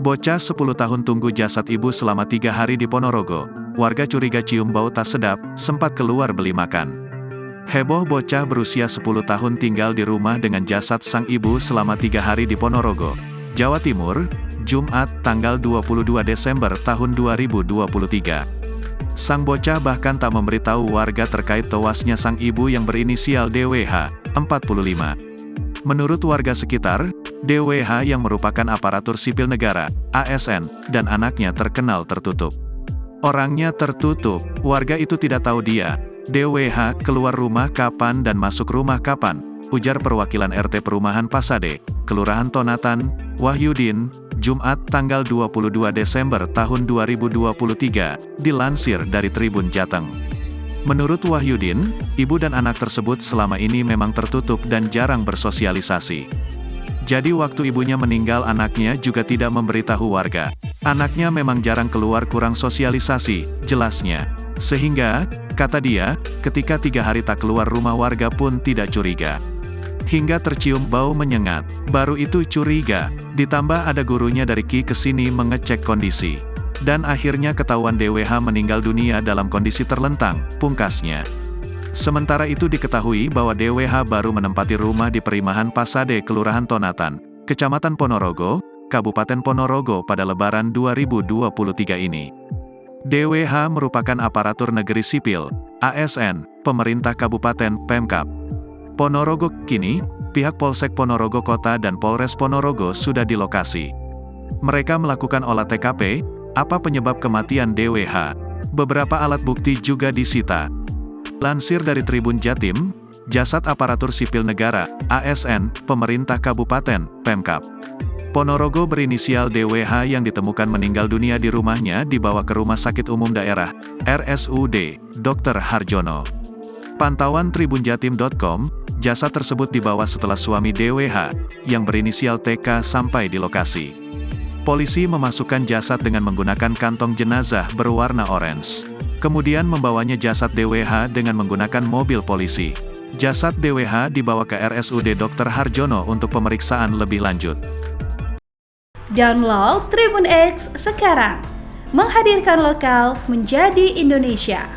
Bocah 10 tahun tunggu jasad ibu selama 3 hari di Ponorogo. Warga curiga cium bau tak sedap, sempat keluar beli makan. Heboh bocah berusia 10 tahun tinggal di rumah dengan jasad sang ibu selama 3 hari di Ponorogo, Jawa Timur, Jumat, tanggal 22 Desember tahun 2023. Sang bocah bahkan tak memberitahu warga terkait tewasnya sang ibu yang berinisial DWH, 45. Menurut warga sekitar, DWH yang merupakan aparatur sipil negara, ASN, dan anaknya terkenal tertutup. Orangnya tertutup, warga itu tidak tahu dia, DWH, keluar rumah kapan dan masuk rumah kapan, ujar perwakilan RT Perumahan Pasade, Kelurahan Tonatan, Wahyudin, Jumat tanggal 22 Desember tahun 2023, dilansir dari Tribun Jateng. Menurut Wahyudin, ibu dan anak tersebut selama ini memang tertutup dan jarang bersosialisasi. Jadi waktu ibunya meninggal anaknya juga tidak memberitahu warga. Anaknya memang jarang keluar, kurang sosialisasi, jelasnya. Sehingga, kata dia, ketika 3 hari tak keluar rumah warga pun tidak curiga. Hingga tercium bau menyengat, baru itu curiga. Ditambah ada gurunya dari Ki kesini mengecek kondisi. Dan akhirnya ketahuan DWH meninggal dunia dalam kondisi terlentang, pungkasnya. Sementara itu diketahui bahwa DWH baru menempati rumah di Perimahan Pasade, Kelurahan Tonatan, Kecamatan Ponorogo, Kabupaten Ponorogo pada Lebaran 2023 ini. DWH merupakan aparatur negeri sipil, ASN, pemerintah Kabupaten, Pemkab Ponorogo. Kini, pihak Polsek Ponorogo Kota dan Polres Ponorogo sudah di lokasi. Mereka melakukan olah TKP, apa penyebab kematian DWH. Beberapa alat bukti juga disita. Lansir dari Tribun Jatim, jasad aparatur sipil negara, ASN, pemerintah Kabupaten, Pemkab Ponorogo berinisial DWH yang ditemukan meninggal dunia di rumahnya dibawa ke Rumah Sakit Umum Daerah, RSUD, Dr. Harjono. Pantauan tribunjatim.com, jasad tersebut dibawa setelah suami DWH, yang berinisial TK sampai di lokasi. Polisi memasukkan jasad dengan menggunakan kantong jenazah berwarna orange. Kemudian membawanya jasad DWH dengan menggunakan mobil polisi. Jasad DWH dibawa ke RSUD Dr. Harjono untuk pemeriksaan lebih lanjut. Download Tribun X sekarang, menghadirkan lokal menjadi Indonesia.